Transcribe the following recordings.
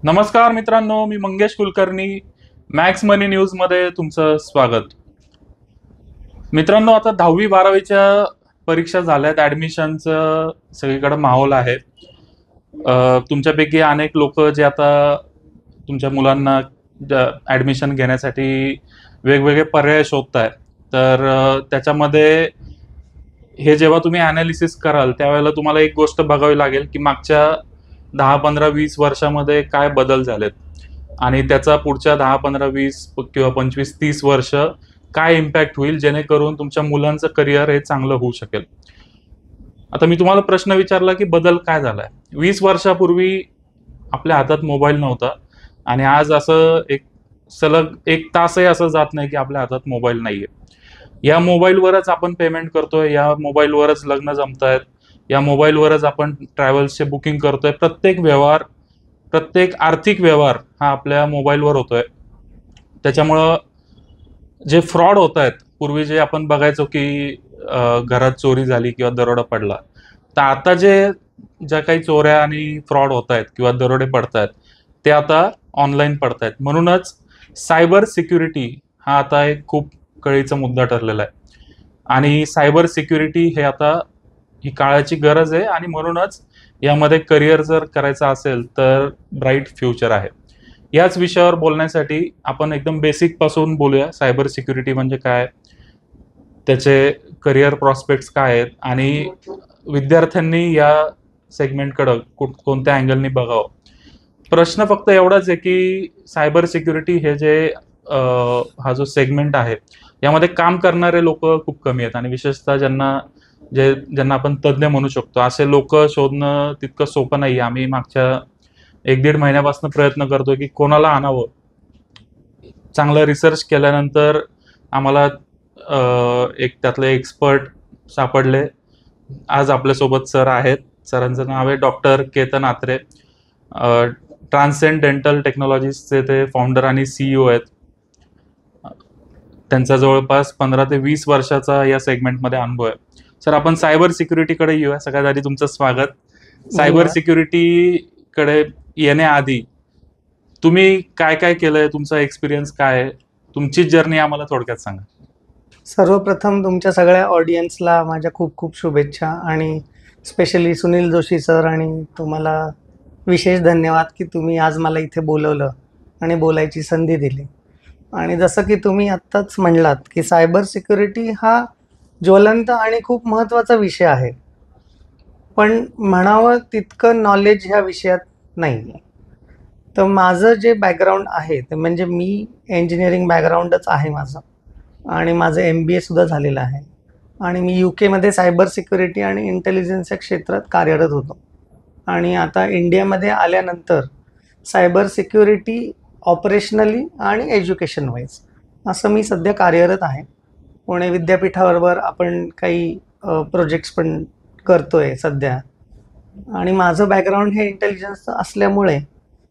नमस्कार मित्रांनो, मी मंगेश कुलकर्णी. मॅक्स मनी न्यूज मध्ये तुमचं स्वागत. मित्रांनो, आता 10वी-12वीच्या परीक्षा झाल्यात. ऍडमिशनचं सगळीकडे माहोल आहे. तुमच्यापैकी अनेक लोक जे आता तुमच्या मुलांना ऍडमिशन घेण्यासाठी वेगवेगळे पर्याय शोधतायत. तर त्याच्यामध्ये हे जेव्हा तुम्ही अनालिसिस कराल त्यावेळेला तुम्हाला एक गोष्ट बघावी लागेल की मागच्या 10-15-20 वर्षामध्ये काय बदल झालेत आणि त्याचा पुढच्या 10-15-20 किंवा 25-30 वर्ष काय इम्पॅक्ट होईल, जेणेकरून तुमच्या मुलांचं करिअर हे चांगलं होऊ शकेल. आता मी तुम्हाला प्रश्न विचारला की बदल काय झालाय. 20 वर्षापूर्वी आपल्या हातात मोबाईल नव्हता आणि आज असं एक सलग 1 तासही असं जात नाही की आपल्या हातात मोबाईल नाहीये. या मोबाईलवरच आपण पेमेंट करतोय, या मोबाईलवरच लग्न जमतायत, या मोबाईलवरच आपण ट्रॅव्हल्सचे बुकिंग करतोय. प्रत्येक आर्थिक व्यवहार हा आपल्या मोबाईलवर होतोय. त्याच्यामुळं जे फ्रॉड होत आहेत, पूर्वी जे आपण बघायचो की घरात चोरी झाली किंवा दरोडा पडला, तर आता ज्या काही चोऱ्या आणि फ्रॉड होत आहेत किंवा दरोडे पडतायत ते आता ऑनलाईन पडतायत. म्हणूनच सायबर सिक्युरिटी हा आता एक खूप कळीचा मुद्दा ठरलेला आहे आणि सायबर सिक्युरिटी हे आता ही काळाची गरज आहे आणि म्हणूनच यामध्ये करिअर जर करायचं असेल तर ब्राईट फ्युचर आहे. याच विषयावर बोलण्यासाठी आपण एकदम बेसिक पासून बोलूया. सायबर सिक्युरिटी म्हणजे काय, त्याचे करिअर प्रॉस्पेक्ट्स काय आहेत आणि विद्यार्थ्यांनी या सेगमेंटकडं कोणत्या अँगलनी बघावं. प्रश्न फक्त एवढाच आहे की सायबर सिक्युरिटी हे हा जो सेगमेंट आहे यामध्ये काम करणारे लोक खूप कमी आहेत आणि विशेषतः ज्यांना आपण तज्ज्ञ म्हणू शकतो असे लोक शोधणं तितकं सोपं नाही. आम्ही मागच्या 1-1.5 महिन्यापासून प्रयत्न करतोय की कोणाला आणावं. चांगलं रिसर्च केल्यानंतर आम्हाला एक त्यातले एक्सपर्ट सापडले. आज आपल्यासोबत सर आहेत. सरांचं नाव आहे डॉक्टर केतन आत्रे. ट्रान्सेंडेंटल टेक्नॉलॉजीजचे ते फाउंडर आणि CEO आहेत. त्यांचा जवळपास 15 ते 20 वर्षाचा या सेगमेंटमध्ये अनुभव आहे. सर, आपण सायबर सिक्युरिटीकडे येऊया. सगळ्यात आधी तुमचं स्वागत. सायबर सिक्युरिटीकडे येण्याआधी तुम्ही काय काय केलंय, तुमचा एक्सपिरियन्स काय आहे, तुमची जर्नी आम्हाला थोडक्यात सांगा. सर्वप्रथम तुमच्या सगळ्या ऑडियन्सला माझ्या खूप खूप शुभेच्छा आणि स्पेशली सुनील जोशी सर आणि तुम्हाला विशेष धन्यवाद की तुम्ही आज मला इथे बोलवलं आणि बोलायची संधी दिली. आणि जसं की तुम्ही आत्ताच म्हणलात की सायबर सिक्युरिटी हा ज्वलंत आणि खूप महत्त्वाचा विषय आहे, पण म्हणावं तितकं नॉलेज ह्या विषयात नाही आहे. तर माझं जे बॅकग्राऊंड आहे ते म्हणजे मी इंजिनिअरिंग बॅकग्राऊंडच आहे माझं आणि माझं MBA सुद्धा झालेलं आहे आणि मी UK सायबर सिक्युरिटी आणि इंटेलिजन्स या क्षेत्रात कार्यरत होतो. आणि आता इंडियामध्ये आल्यानंतर सायबर सिक्युरिटी ऑपरेशनली आणि एज्युकेशन वाईज असं मी सध्या कार्यरत आहे. पुणे विद्यापीठाबरोबर आपण काही प्रोजेक्ट्स पण करतोय सध्या. आणि माझं बॅकग्राऊंड हे इंटेलिजन्सचं असल्यामुळे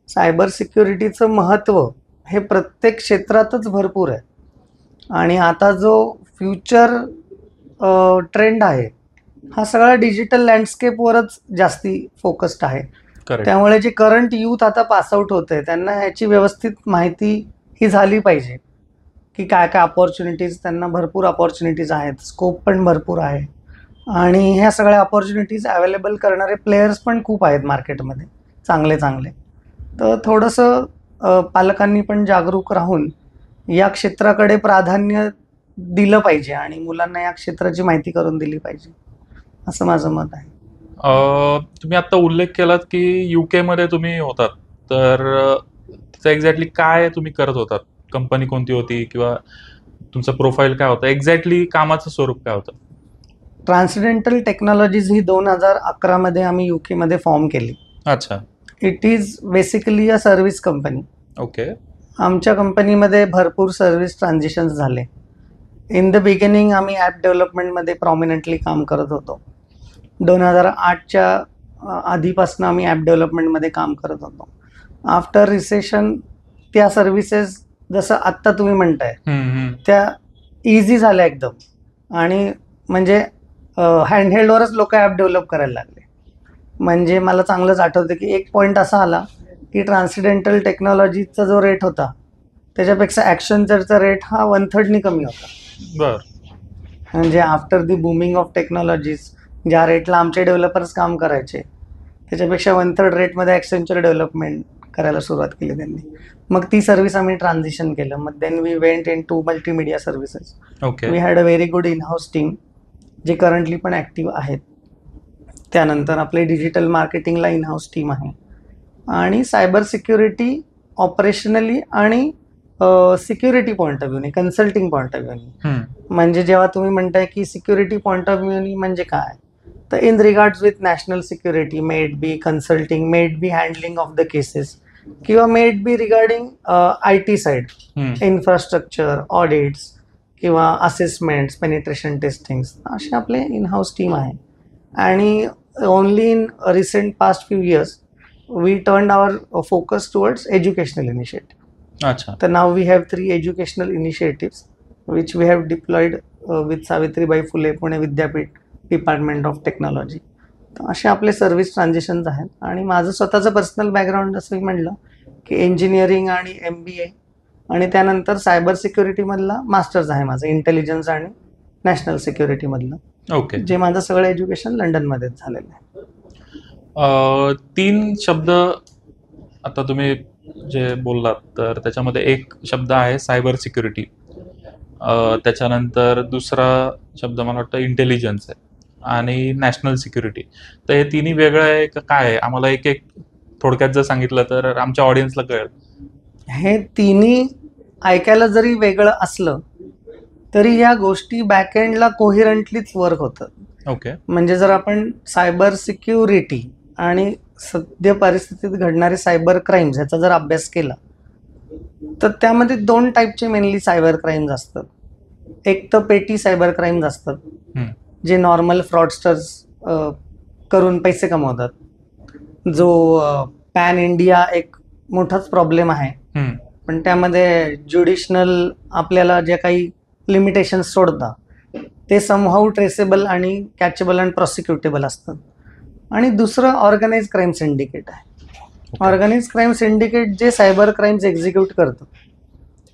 सायबर सिक्युरिटीचं महत्त्व हे प्रत्येक क्षेत्रातच भरपूर आहे. आणि आता जो फ्युचर ट्रेंड आहे हा सगळा डिजिटल लँडस्केपवरच जास्ती फोकस्ड आहे. त्यामुळे जे करंट यूथ आता पासआउट होत आहे त्यांना ह्याची व्यवस्थित माहिती ही झाली पाहिजे की काय काय अपॉर्च्युनिटीज, त्यांना भरपूर अपॉर्च्युनिटीज आहेत, स्कोप पण भरपूर आहे आणि ह्या सगळ्या अपॉर्च्युनिटीज अवेलेबल करणारे प्लेयर्स पण खूप आहेत मार्केटमध्ये, चांगले चांगले. तर थोडंसं पालकांनी पण जागरूक राहून या क्षेत्राकडे प्राधान्य दिलं पाहिजे आणि मुलांना या क्षेत्राची माहिती करून दिली पाहिजे, असं माझं मत आहे. तुम्ही आता उल्लेख केलात की UK मध्ये तुम्ही होतात, तर तिथं एक्झॅक्टली काय तुम्ही करत होतात, कंपनी कोणती होती किंवा तुमचं प्रोफाईल काय होतं, एक्झॅक्टली कामाचं स्वरूप काय होतं? ट्रान्सडेंटल टेक्नॉलॉजीज ही 2011 आम्ही UK फॉर्म केली. अच्छा. It is basically a service company. Okay. आमच्या कंपनीमध्ये भरपूर सर्व्हिस ट्रान्झिशन्स झाले. इन द बिगिनिंग आम्ही ॲप डेव्हलपमेंटमध्ये प्रॉमिनंटली काम करत होतो. 2008च्या आधीपासून आम्ही ॲप डेव्हलपमेंटमध्ये काम करत होतो. आफ्टर रिसेशन त्या सर्व्हिसेस जसं आत्ता तुम्ही म्हणताय त्या इझी झाल्या एकदम. आणि म्हणजे हँडहेल्डवरच लोक ॲप डेव्हलप करायला लागले. म्हणजे मला चांगलंच आठवतं की एक पॉईंट असा आला की ट्रान्सिडेंटल टेक्नॉलॉजीचा जो रेट होता त्याच्यापेक्षा ॲक्शनचरचा रेट हा 1/3 कमी होता. बर. म्हणजे after the booming of technologies ज्या रेटला आमचे डेव्हलपर्स काम करायचे त्याच्यापेक्षा 1/3 रेटमध्ये ॲक्सेंचर डेव्हलपमेंट करायला सुरुवात केली त्यांनी. मग ती सर्व्हिस आम्ही ट्रान्झिशन केलं. मग then we went into multimedia services. Okay. We had a very good in house team जे करंटली पण ॲक्टिव्ह आहेत. त्यानंतर आपले डिजिटल मार्केटिंगला इन हाऊस टीम आहे आणि सायबर सिक्युरिटी ऑपरेशनली आणि सिक्युरिटी पॉईंट ऑफ व्ह्यूने, कन्सल्टिंग पॉईंट ऑफ व्ह्यूने. म्हणजे जेव्हा तुम्ही म्हणताय की सिक्युरिटी पॉईंट ऑफ व्ह्यूने म्हणजे काय, तर in regards with national security, maybe consulting, maybe handling of the cases किंवा maybe regarding IT side, infrastructure, audits किंवा असेसमेंट्स, पेनिट्रेशन टेस्टिंग्स, असे आपले इन हाऊस टीम आहे. आणि only in recent past few years we turn our focus towards educational initiative. अच्छा. तर now we have 3 educational initiatives which we have deployed with Savitribai Phule Pune Vidyapeeth department of technology. तर असे आपले service transitions आहेत. आणि माझं स्वतःचं पर्सनल बॅकग्राऊंड जसं मी म्हणलं की इंजिनिअरिंग आणि MBA आणि त्यानंतर सायबर सिक्युरिटीमधला मास्टर्स आहे माझं, इंटेलिजन्स आणि नॅशनल सिक्युरिटीमधलं. ओके. जे माझं सगळं एज्युकेशन लंडनमध्येच झालेलं आहे. 3 शब्द आता तुम्ही जे बोललात तर त्याच्यामध्ये एक शब्द आहे सायबर सिक्युरिटी, त्याच्यानंतर दुसरा शब्द मला वाटतं इंटेलिजन्स आहे आणि नॅशनल सिक्युरिटी. तर हे तिन्ही वेगळं आहे का काय आहे? आम्हाला एक एक थोडक्यात जर सांगितलं तर आमच्या ऑडियन्सला कळेल. हे तिन्ही ऐकायला जरी वेगळं असलं तरी या गोष्टी बॅकएंडला कोहिरंटलीच वर्क होतात. ओके. म्हणजे जर आपण सायबर सिक्युरिटी आणि सद्य परिस्थितीत घडणारे सायबर क्राईम्स ह्याचा जर अभ्यास केला तर त्यामध्ये 2 टाईपचे मेनली सायबर क्राईम्स असतात. एक तर पेटी सायबर क्राईम्स असतात जे नॉर्मल फ्रॉडस्टर्स करून पैसे कमवतात, जो पॅन इंडिया एक मोठाच प्रॉब्लेम आहे. पण त्यामध्ये ज्युडिशनल आपल्याला जे काही लिमिटेशन्स सोडतात ते समहाऊ ट्रेसेबल आणि कॅचेबल अँड प्रॉसिक्युटेबल असतात. आणि दुसरं ऑर्गनाइज क्राईम सिंडिकेट आहे. ऑर्गनाइज क्राईम सिंडिकेट जे सायबर क्राईम्स एक्झिक्यूट करतात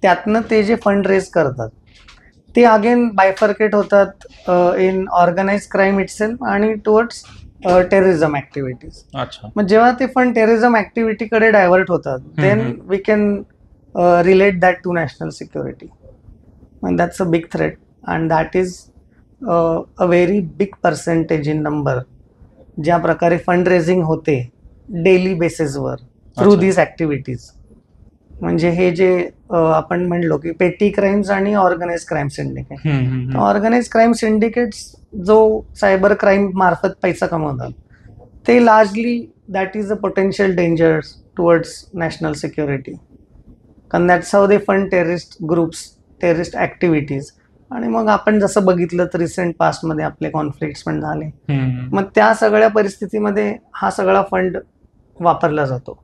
त्यातनं ते जे फंड रेज करतात ते अगेन बायफर्केट होतात इन ऑर्गनाइज क्राईम इटसेल्फ आणि टुवर्ड्स टेररिझम ॲक्टिव्हिटीज. अच्छा. मग जेव्हा ते फंड टेररिझम ॲक्टिव्हिटीकडे डायव्हर्ट होतात then we can relate that to national security. and that's a big threat and that is a very big percentage in number ज्या प्रकारे fund raising होते डेली बेसिसवर थ्रू दीज ॲक्टिव्हिटीज. म्हणजे हे जे आपण म्हणलो की पेटी क्राईम्स आणि organise crime syndicate. Organise crime syndicates जो सायबर क्राईम मार्फत पैसा कमवतात ते largely that is a potential danger towards national security. कारण that's how they fund terrorist groups, terrorist activities. आणि मग आपण जसं बघितलं तर रिसेंट पास्टमध्ये आपले कॉन्फ्लिक्ट्स पण झाले. मग त्या सगळ्या परिस्थितीमध्ये हा सगळा फंड वापरला जातो.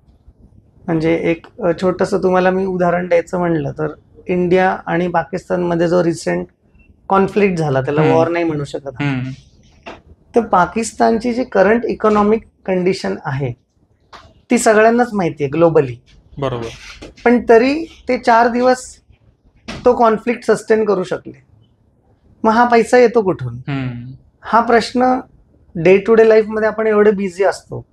म्हणजे एक छोटंसं तुम्हाला मी उदाहरण द्यायचं म्हणलं तर इंडिया आणि पाकिस्तानमध्ये जो रिसेंट कॉन्फ्लिक्ट झाला त्याला वॉर नाही म्हणू शकत. तर पाकिस्तानची जी करंट इकॉनॉमिक कंडिशन आहे ती सगळ्यांनाच माहिती आहे ग्लोबली. बरोबर. पण तरी ते 4 दिवस तो कॉन्फ्लिक्ट सस्टेन करू शकले. मग हा पैसा येतो कुठून? हा प्रश्न डे टू डे लाईफमध्ये आपण एवढे बिझी असतो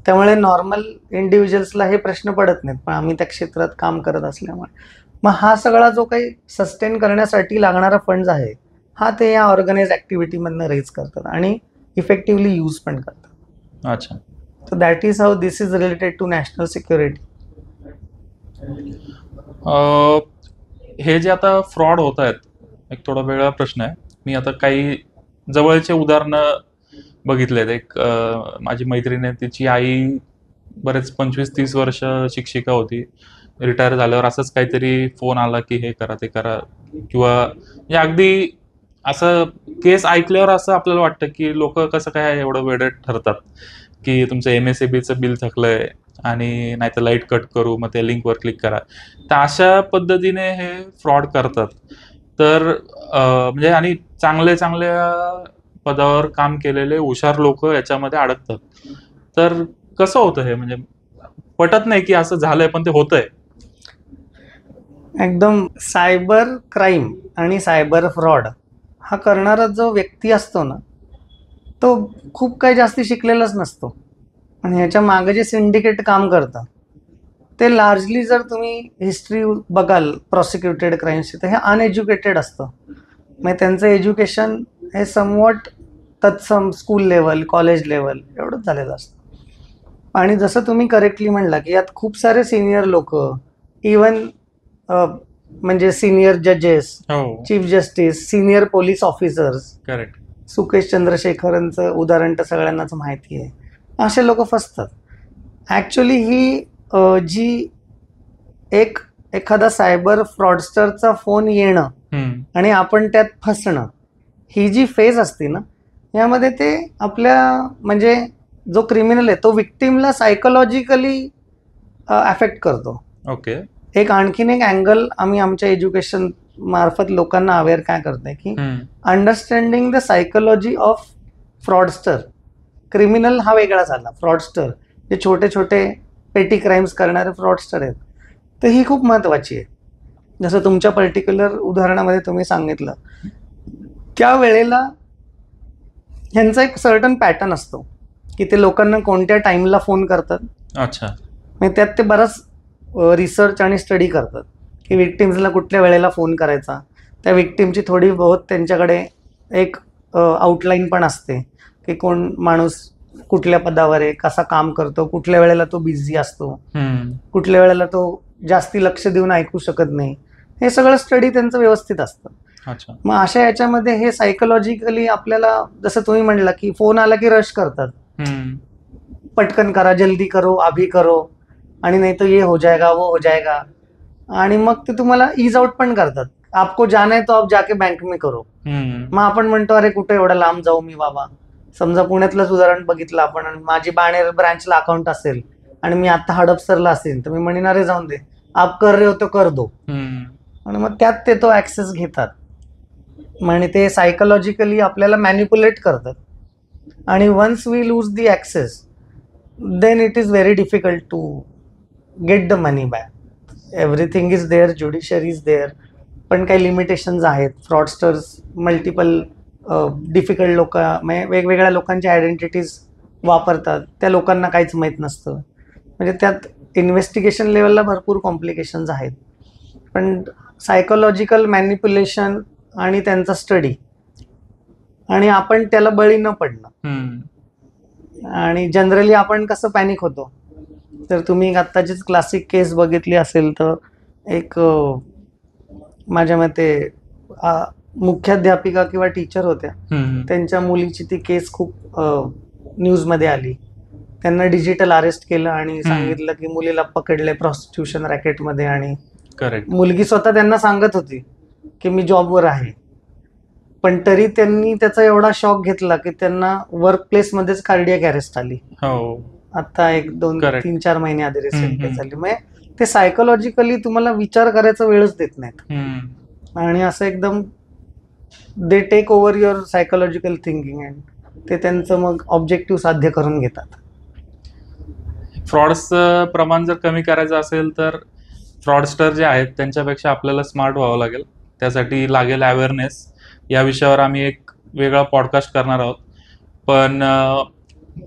त्यामुळे नॉर्मल इंडिव्हिज्युअल्सला हे प्रश्न पडत नाहीत. पण आम्ही त्या क्षेत्रात काम करत असल्यामुळे मग हा सगळा जो काही सस्टेन करण्यासाठी लागणारा फंड्स आहे हा ते या ऑर्गनाइज ॲक्टिव्हिटीमधनं रेज करतात आणि इफेक्टिव्हली यूज पण करतात. अच्छा. So that is how this is related to national security. हे जे आता फ्रॉड होत आहेत एक थोडा वेगळा प्रश्न आहे. मी आता काही जवळचे उदाहरणं बघितलेत. एक माझी मैत्रीण आहे, तिची आई बरेच 25-30 वर्ष शिक्षिका होती. रिटायर झाल्यावर असंच काहीतरी फोन आला की हे करा ते करा, किंवा अगदी असं केस ऐकल्यावर असं आपल्याला वाटतं की लोक कसं काय एवढं वेडे ठरतात की तुमचं MSABचं बिल थकलंय आणि नाही तर लाईट कट करू, मग त्या लिंकवर क्लिक करा. तर अशा पद्धतीने हे फ्रॉड करतात. तर म्हणजे आणि चांगल्या पदावर काम केलेले हुशार लोक याच्यामध्ये अडकतात. तर कसं होतं हे? म्हणजे पटत नाही की असं झालंय, पण ते होतंय. एकदम सायबर क्राईम आणि सायबर फ्रॉड हा करणारा जो व्यक्ती असतो ना, तो खूप काही जास्ती शिकलेलाच नसतो. आणि ह्याच्या मागे जे सिंडिकेट काम करतं ते लार्जली, जर तुम्ही हिस्ट्री बघाल प्रॉसिक्युटेड क्राईम्सची, तर हे अनएज्युकेटेड असतं. म्हणजे त्यांचं एज्युकेशन हे समवॉट तत्सम स्कूल लेवल, कॉलेज लेवल एवढंच झालेलं असतं. आणि जसं तुम्ही करेक्टली म्हणला की यात खूप सारे सिनियर लोक, इवन म्हणजे सिनियर जजेस, हो, chief justice, senior police officers, correct. Sukesh चंद्रशेखरांचं उदाहरण तर सगळ्यांनाच माहिती आहे. असे लोक फसतात. ॲक्च्युली ही जी एखादा सायबर फ्रॉडस्टरचा फोन येणं आणि आपण त्यात फसणं, ही जी फेज असते ना, यामध्ये ते आपल्या म्हणजे जो क्रिमिनल आहे तो विक्टीमला सायकोलॉजिकली अफेक्ट करतो. ओके. एक आणखीन एक अँगल आम्ही आमच्या एज्युकेशन मार्फत लोकांना अवेअर काय करतोय की understanding the psychology of fraudster. Criminal हा वेगळा झाला, फ्रॉडस्टर जे छोटे छोटे पेटी क्राईम्स करणारे फ्रॉडस्टर आहेत, तर ही खूप महत्त्वाची आहे. जसं तुमच्या पर्टिक्युलर उदाहरणामध्ये तुम्ही सांगितलं, त्या वेळेला ह्यांचा एक सर्टन पॅटर्न असतो की ते लोकांना कोणत्या टाईमला फोन करतात. अच्छा. म्हणजे त्यात ते बराच रिसर्च आणि स्टडी करतात की विक्टिम्सला कुठल्या वेळेला फोन करायचा. त्या विक्टिमची थोडी बहुत त्यांच्याकडे एक आउटलाईन पण असते की कोण माणूस कुठल्या पदावर आहे, कसा काम करतो, कुठल्या वेळेला तो बिझी असतो, कुठल्या वेळेला तो जास्ती लक्ष देऊन ऐकू शकत नाही. हे सगळं स्टडी त्यांचं व्यवस्थित असतं. अच्छा. मग अशा याच्यामध्ये हे सायकोलॉजिकली आपल्याला, जसं तुम्ही म्हणला की फोन आला की रश करतात, पटकन करा, जल्दी करो, अभी करो, आणि नाही तो ये हो जाएगा वो हो जाएगा. आणि मग ते तुम्हाला इज आउट पण करतात. आपको जाना है तो आप जाके बँक में करो. मग आपण म्हणतो अरे कुठे एवढा लांब जाऊ मी बाबा. समजा पुण्यातलंच उदाहरण बघितलं आपण, आणि माझी बाणेर ब्रांचला अकाउंट असेल आणि मी आता हडपसरला असेल, तर मी म्हणणार अरे जाऊन दे, आप कर रहे हो तो कर दो. आणि मग त्यात ते तो ऍक्सेस घेतात. म्हणजे ते सायकोलॉजिकली आपल्याला मॅनिप्युलेट करतात. आणि once we lose the access, then it is very difficult to get the money back. Everything is there, judiciary is there, पण काही लिमिटेशन्स आहेत. फ्रॉडस्टर्स मल्टिपल डिफिकल्ट लोक, म्हणजे वेगवेगळ्या लोकांच्या आयडेंटिटीज वापरतात. त्या लोकांना काहीच माहीत नसतं. म्हणजे त्यात इन्व्हेस्टिगेशन लेवलला भरपूर कॉम्प्लिकेशन्स आहेत. पण सायकोलॉजिकल मॅनिप्युलेशन आणि त्यांचा स्टडी, आणि आपण त्याला बळी न पडणं. आणि जनरली आपण कसं पॅनिक होतो, तर तुम्ही आत्ताचीच क्लासिक केस बघितली असेल तर एक माझ्या मते मुख्याध्यापिका किंवा टीचर होत्या, त्यांच्या मुलीची ती केस खूप न्यूजमध्ये आली. त्यांना डिजिटल अरेस्ट केलं आणि सांगितलं की मुलीला पकडले प्रॉस्टिट्यूशन रॅकेटमध्ये. आणि मुलगी स्वतः त्यांना सांगत होती की मी जॉबवर आहे, पण तरी त्यांनी त्याचा एवढा शॉक घेतला की त्यांना वर्क प्लेसमध्येच कार्डियक अरेस्ट आली. आता 1-2-3-4 महिने आधी रिसेंट केस झाली. म्हणजे ते सायकोलॉजिकली तुम्हाला विचार करायचा वेळच देत नाहीत, आणि असं एकदम they take over your psychological thinking, and ते त्यांचं मग ऑब्जेक्टिव्ह साध्य करून घेतात. फ्रॉड्सचं प्रमाण जर कमी करायचं असेल तर फ्रॉडस्टर जे आहेत त्यांच्यापेक्षा आपल्याला स्मार्ट व्हावं लागेल. त्यासाठी लागेल अवेअरनेस. या विषयावर आम्ही एक वेगळा पॉडकास्ट करणार आहोत. पण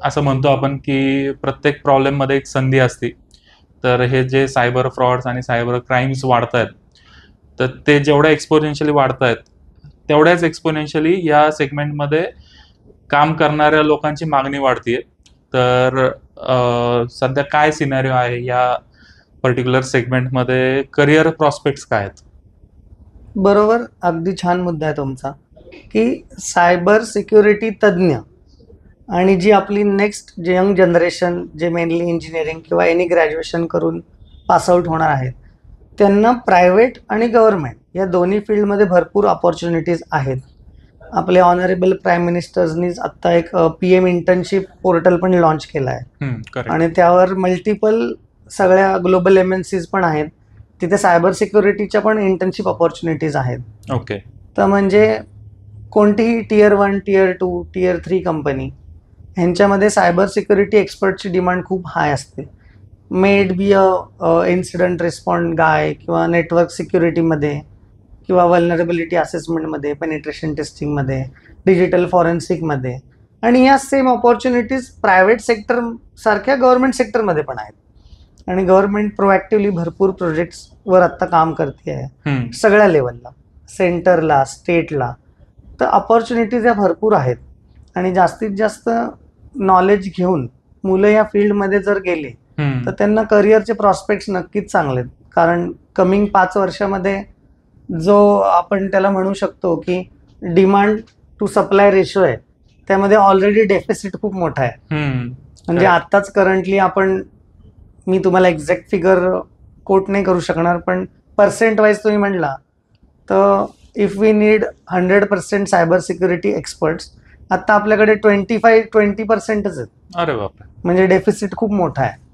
असं म्हणतो आपण की प्रत्येक प्रॉब्लेममध्ये एक संधी असते. तर हे जे सायबर फ्रॉड्स आणि सायबर क्राईम्स वाढत आहेत, तर ते जेवढ्या एक्सपोनेन्शियली वाढत आहेत तेवढ्याच एक्सपोनेन्शियली या सेगमेंटमध्ये काम करणाऱ्या लोकांची मागणी वाढतीये. तर सध्या काय सिनॅरिओ आहे या पर्टिक्युलर सेगमेंटमध्ये, करिअर प्रॉस्पेक्ट्स काय आहेत? बरोबर, अगदी छान मुद्दा आहे तुमचा की सायबर सिक्युरिटी तज्ज्ञ आणि जी आपली नेक्स्ट जे यंग जनरेशन, जे मेनली इंजिनिअरिंग किंवा एनी ग्रॅज्युएशन करून पासआउट होणार आहेत, त्यांना प्रायव्हेट आणि गव्हर्नमेंट या दोन्ही फील्डमध्ये भरपूर ऑपॉर्च्युनिटीज आहेत. आपले ऑनरेबल प्राईम मिनिस्टर्सनीच आत्ता एक PM इंटर्नशिप पोर्टल पण लॉन्च केला आहे, आणि त्यावर मल्टिपल सगळ्या ग्लोबल MNCs पण आहेत. तिथे सायबर सिक्युरिटीच्या पण इंटर्नशिप ऑपॉर्च्युनिटीज आहेत. ओके. तर म्हणजे कोणतीही Tier 1, Tier 2, Tier 3 कंपनी ह्यांच्यामध्ये सायबर सिक्युरिटी एक्सपर्टची डिमांड खूप हाय असते. Maybe a incident respond guy किंवा नेटवर्क सिक्युरिटीमध्ये किंवा वल्नरेबिलिटी असेसमेंटमध्ये, पेनिट्रेशन टेस्टिंगमध्ये, डिजिटल फॉरेन्सिकमध्ये. आणि या सेम ऑपॉर्च्युनिटीज प्रायव्हेट सेक्टर सारख्या गव्हर्नमेंट सेक्टरमध्ये पण आहेत. आणि गव्हर्नमेंट प्रोॲक्टिव्हली भरपूर प्रोजेक्ट्सवर आत्ता काम करते आहे, सगळ्या लेवलला, सेंटरला, स्टेटला. तर ऑपॉर्च्युनिटीज या भरपूर आहेत. आणि जास्तीत जास्त नॉलेज घेऊन मुलं या फील्डमध्ये जर गेले तर त्यांना करिअरचे प्रॉस्पेक्ट्स नक्कीच चांगले आहेत. कारण कमिंग 5 वर्षामध्ये जो आपण त्याला म्हणू शकतो की डिमांड टू सप्लाय रेशो आहे, त्यामध्ये ऑलरेडी डेफिसिट खूप मोठा आहे. म्हणजे आत्ताच करंटली मी तुम्हाला एक्झॅक्ट फिगर कोट नाही करू शकणार, पण पर्सेंट वाईज तुम्ही म्हणला तर if we need 100% cyber security experts, आता आपल्याकडे 20% आहेत. अरे बापरे. म्हणजे डेफिसिट खूप मोठा आहे.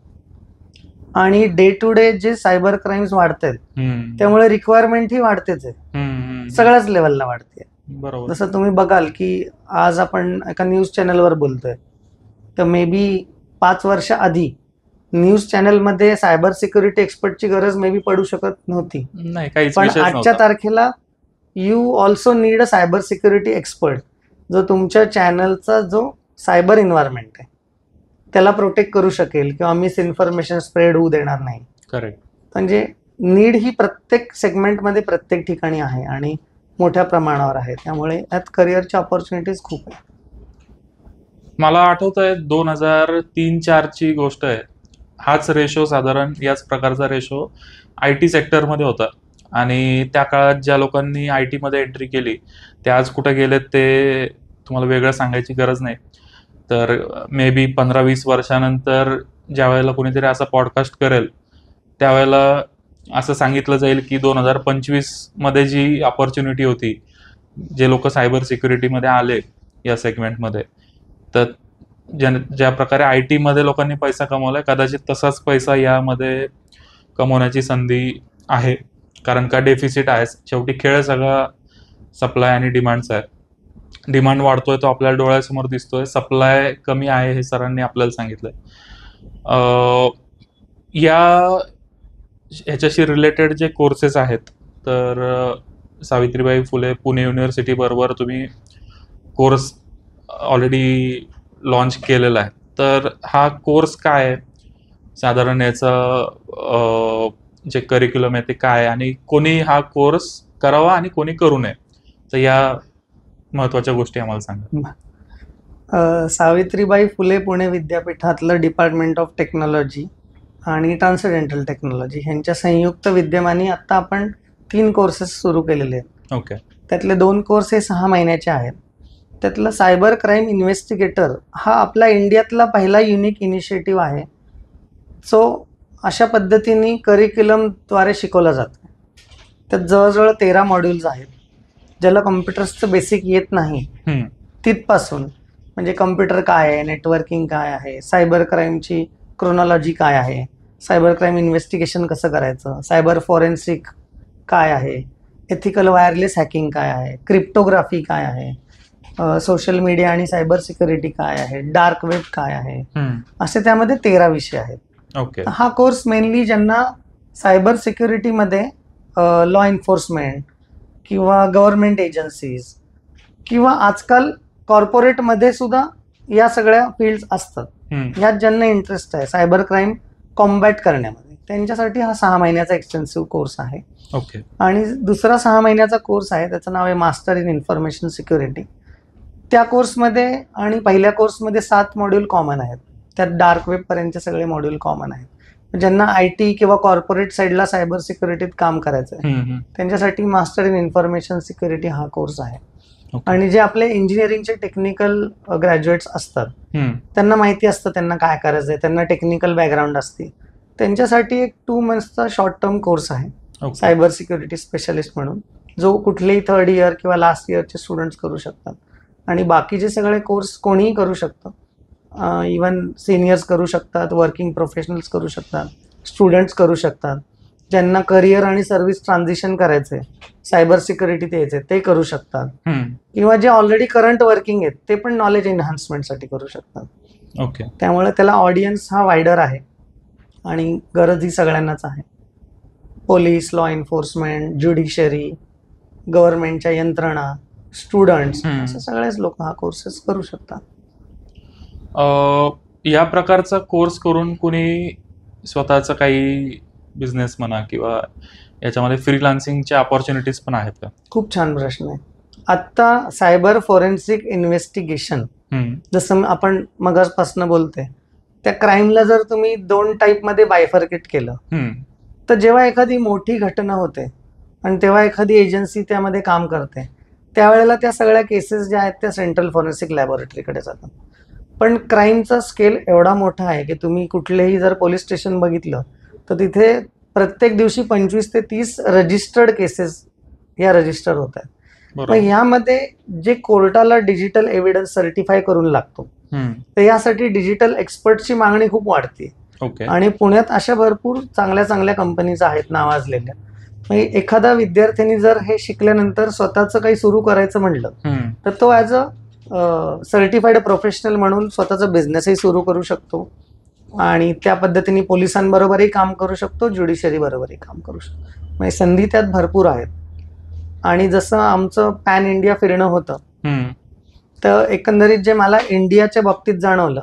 आणि डे टू डे जे सायबर क्राईम्स वाढत आहेत त्यामुळे रिक्वायरमेंट ही वाढतेच आहे, सगळ्याच लेवलला वाढते. बरोबर. जसं तुम्ही बघाल की आज आपण एका न्यूज चॅनलवर बोलतोय, तर मे बी 5 वर्ष आधी न्यूज चॅनलमध्ये सायबर सिक्युरिटी एक्सपर्टची गरज मे बी पडू शकत नव्हती. नाही, काहीच पण विषयच आजच्या नव्हता. तारखेला you also need a cyber security expert, जो तुमच्या चॅनलचा जो सायबर एन्व्हायरमेंट आहे त्याला प्रोटेक्ट करू शकेल किंवा मिस इन्फॉर्मेशन स्प्रेड होऊ देणार नाही. करेक्ट. म्हणजे नीड ही प्रत्येक सेगमेंटमध्ये प्रत्येक ठिकाणी आहे आणि मोठ्या प्रमाणावर आहे. त्यामुळे यात करिअरच्या ऑपॉर्च्युनिटीज खूप आहे. मला आठवत आहे 2003-04 ची गोष्ट आहे. हाच रेशो, साधारण याच प्रकारचा रेशो IT सेक्टरमध्ये होता. आणि त्या काळात ज्या लोकांनी IT मध्ये एंट्री केली ते आज कुठे गेलेत ते तुम्हाला वेगळं सांगायची गरज नाही. तर मे बी 15-20 वर्षानंतर ज्या वेळेला कोणीतरी असा पॉडकास्ट करेल त्यावेळेला असं सांगितलं जाईल की 2025 मध्ये जी ऑपॉर्च्युनिटी होती, जे लोक सायबर सिक्युरिटीमध्ये आले या सेगमेंटमध्ये, तर ज्या प्रकारे IT मध्ये लोकांनी पैसा कमवलाय, कदाचित तसाच पैसा यामध्ये कमवण्याची संधी आहे. कारण का डेफिसिट आहे. शेवटी खेळ सगळा सप्लाय आणि डिमांडचा आहे. डिमांड वाढतोय तो आपल्याला डोळ्यासमोर दिसतोय, सप्लाय कमी आहे हे सरांनी आपल्याला सांगितलंय. ह्याच्याशी रिलेटेड जे कोर्सेस आहेत, तर सावित्रीबाई फुले पुणे युनिव्हर्सिटी बरोबर तुम्ही कोर्स ऑलरेडी लॉन्च केलेला आहे. तर हा कोर्स काय आहे, साधारण याचं जे करिक्युलम आहे ते काय, आणि कोणी हा कोर्स करावा आणि कोणी करू नये, तर या महत्वाच्या गोष्टी आम्हाला सांगा. Savitribai Phule Pune विद्यापीठातलं department of technology आणि ट्रान्सडेंटल टेक्नॉलॉजी ह्यांच्या संयुक्त विद्यमाने आता आपण 3 कोर्सेस सुरू केलेले आहेत. ओके. त्यातले 2 कोर्स हे 6 महिन्याचे आहेत. त्यातलं सायबर क्राईम इन्व्हेस्टिगेटर हा आपला इंडियातला पहिला युनिक इनिशिएटिव्ह आहे, जो अशा पद्धतीने करिक्युलमद्वारे शिकवला जातो. त्यात जवळजवळ 13 मॉड्यूल्स आहेत. ज्याला कम्प्युटर्सचं बेसिक येत नाही तिथपासून, म्हणजे कम्प्युटर काय आहे, नेटवर्किंग काय आहे, सायबर क्राईमची क्रोनॉलॉजी काय आहे, सायबर क्राईम इन्व्हेस्टिगेशन कसं करायचं, सायबर फॉरेन्सिक काय आहे, एथिकल वायरलेस हॅकिंग काय आहे, क्रिप्टोग्राफी काय आहे, सोशल मीडिया आणि सायबर सिक्युरिटी काय आहे, डार्क वेब काय आहे, असे त्यामध्ये 13 विषय आहेत. ओके. हा कोर्स मेनली ज्यांना सायबर सिक्युरिटीमध्ये लॉ एन्फोर्समेंट किंवा गव्हर्नमेंट एजन्सीज किंवा आजकाल कॉर्पोरेटमध्ये सुद्धा या सगळ्या फील्ड्स असतात, यात ज्यांना इंटरेस्ट आहे सायबर क्राईम कॉम्बॅट करण्यामध्ये, त्यांच्यासाठी हा 6 महिन्याचा एक्सटेन्सिव्ह कोर्स आहे. ओके. आणि दुसरा 6 महिन्याचा कोर्स आहे, त्याचं नाव आहे मास्टर इन इन्फॉर्मेशन सिक्युरिटी. त्या कोर्समध्ये आणि पहिल्या कोर्समध्ये 7 मॉड्यूल कॉमन आहेत. त्यात डार्क वेबपर्यंतचे सगळे मॉड्यूल कॉमन आहेत. ज्यांना IT किंवा कॉर्पोरेट साईडला सायबर सिक्युरिटीत काम करायचं आहे त्यांच्यासाठी मास्टर इन इन्फॉर्मेशन सिक्युरिटी हा कोर्स आहे. आणि जे आपले इंजिनिअरिंगचे टेक्निकल ग्रॅज्युएट्स असतात त्यांना माहिती असतं त्यांना काय करायचं आहे, त्यांना टेक्निकल बॅकग्राऊंड असते, त्यांच्यासाठी एक 2 मंथ्सचा शॉर्ट टर्म कोर्स आहे सायबर सिक्युरिटी स्पेशलिस्ट म्हणून, जो कुठलेही 3rd इयर किंवा लास्ट इयरचे स्टुडंट्स करू शकतात. आणि बाकीचे सगळे कोर्स कोणीही करू शकतं, इवन सिनियर्स करू शकतात, वर्किंग प्रोफेशनल्स करू शकतात, स्टुडंट्स करू शकतात. ज्यांना करिअर आणि सर्व्हिस ट्रान्झिशन करायचंय, सायबर सिक्युरिटी यायचे ते करू शकतात, किंवा जे ऑलरेडी करंट वर्किंग आहेत ते पण नॉलेज एन्हान्समेंटसाठी करू शकतात. ओके. त्यामुळे त्याला ऑडियन्स हा वायडर आहे. आणि गरज ही सगळ्यांनाच आहे. पोलीस, लॉ एन्फोर्समेंट, ज्युडिशरी, गव्हर्नमेंटच्या यंत्रणा, स्टुडंट्स, असे सगळेच लोक हा कोर्सेस करू शकतात. या प्रकारचा कोर्स करून कुणी स्वतःचा काही बिझनेस म्हणा किंवा याच्यामध्ये फ्रीलान्सिंगच्या अपॉर्च्युनिटीज पण आहेत का? खूप छान प्रश्न आहे. आत्ता सायबर फॉरेन्सिक इन्व्हेस्टिगेशन, जसं आपण मगाचपासून बोलते, त्या क्राईमला जर तुम्ही 2 टाईपमध्ये बायफर्केट केलं, तर जेव्हा एखादी मोठी घटना होते आणि तेव्हा एखादी एजन्सी त्यामध्ये काम करते, त्यावेळेला त्या सगळ्या केसेस ज्या आहेत त्या सेंट्रल फॉरेन्सिक लॅबोरेटरीकडे जातात. पण क्राईमचा स्केल एवढा मोठा आहे की तुम्ही कुठलेही जर पोलीस स्टेशन बघितलं तर तिथे प्रत्येक दिवशी 25 ते 30 रजिस्टर्ड केसेस या रजिस्टर होत आहेत. मग यामध्ये जे कोर्टाला डिजिटल एव्हिडन्स सर्टिफाय करून लागतो, तर यासाठी डिजिटल एक्सपर्टची मागणी खूप वाढते. आणि पुण्यात अशा भरपूर चांगल्या चांगल्या कंपनीज आहेत नावाजलेल्या. एखादा विद्यार्थ्यांनी जर हे शिकल्यानंतर स्वतःचं काही सुरू करायचं म्हणलं तर तो ॲज अ सर्टिफाईड प्रोफेशनल म्हणून स्वतःचा बिझनेसही सुरू करू शकतो आणि त्या पद्धतीने पोलिसांबरोबरही काम करू शकतो, ज्युडिशरी बरोबरही काम करू शकतो. म्हणजे संधी त्यात भरपूर आहेत. आणि जसं आमचं पॅन इंडिया फिरणं होतं, तर एकंदरीत जे मला इंडियाच्या बाबतीत जाणवलं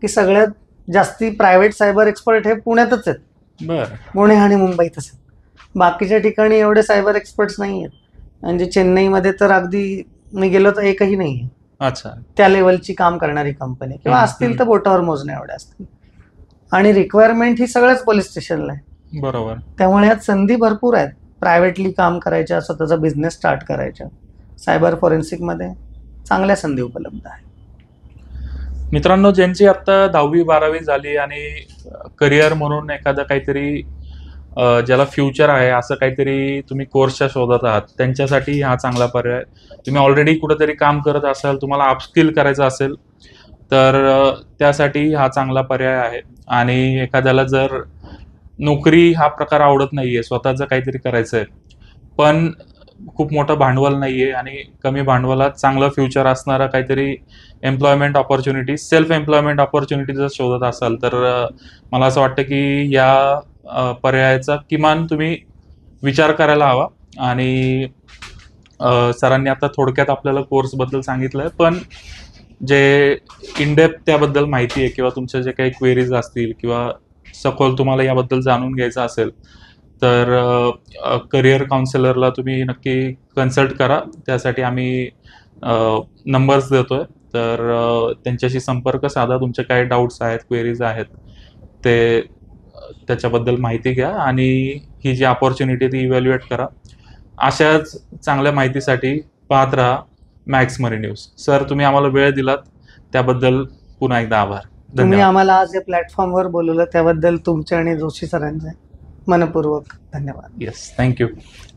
की सगळ्यात जास्ती प्रायव्हेट सायबर एक्सपर्ट हे पुण्यातच आहेत. पुणे आणि मुंबईतच आहेत. बाकीच्या ठिकाणी एवढे सायबर एक्सपर्ट्स नाही आहेत. म्हणजे चेन्नईमध्ये तर अगदी मी गेलो तर एकही नाही आहे. अच्छा, त्या लेवलची काम करणारी कंपनी, किंवा असतील तर बोटावर मोजणे एवढे असतील. आणि रिक्वायरमेंट ही सगळ्याच पोलीस स्टेशनला आहे. बरोबर. त्यामुळे यात संधी भरपूर आहेत. प्रायव्हेटली काम करायच्या, स्वतःचा बिझनेस स्टार्ट करायच्या, सायबर फॉरेन्सिकमध्ये चांगल्या संधी उपलब्ध आहेत. मित्रांनो, ज्यांची आता 10वी-12वी झाली आणि करिअर म्हणून एखादं काहीतरी ज्याला फ्युचर आहे असं काहीतरी तुम्ही कोर्सच्या शोधात आहात, त्यांच्यासाठी हा चांगला पर्याय. तुम्ही ऑलरेडी कुठेतरी काम करत असाल, तुम्हाला अपस्किल करायचं असेल तर त्यासाठी हा चांगला पर्याय आहे. आणि एखाद्याला जर नोकरी हा प्रकार आवडत नाहीये, स्वतःचं काहीतरी करायचं आहे, पण खूप मोठं भांडवल नाहीये आणि कमी भांडवलात चांगलं फ्युचर असणारा काहीतरी employment opportunities, self employment opportunities जर शोधत असाल तर मला असं वाटतं की या पर्यायाचा किमान तुम्ही विचार करायला हवा. आणि सरांनी आता थोडक्यात आपल्याला कोर्सबद्दल सांगितलंय, पण जे इनडेप्थ त्याबद्दल माहिती आहे किंवा तुमच्या जे काही क्वेरीज असतील किंवा सखोल तुम्हाला याबद्दल जाणून घ्यायचं असेल तर करिअर काउन्सिलरला तुम्ही नक्की कन्सल्ट करा. त्यासाठी आम्ही नंबर्स देतोय, तर त्यांच्याशी संपर्क साधा. तुमचे काय डाऊट्स आहेत, क्वेरीज आहेत, ते त्याच्याबद्दल माहिती घ्या आणि ही जी अपॉर्च्युनिटी ती इव्हॅल्युएट करा. अशाच चांगल्या माहितीसाठी पाहत राहा मॅक्स मनी न्यूज. सर, तुम्ही आम्हाला वेळ दिलात त्याबद्दल पुन्हा एकदा आभार. तुम्ही आम्हाला आज या प्लॅटफॉर्मवर बोलवलं त्याबद्दल तुमचे आणि जोशी सरांचे मनपूर्वक धन्यवाद. Yes, thank you.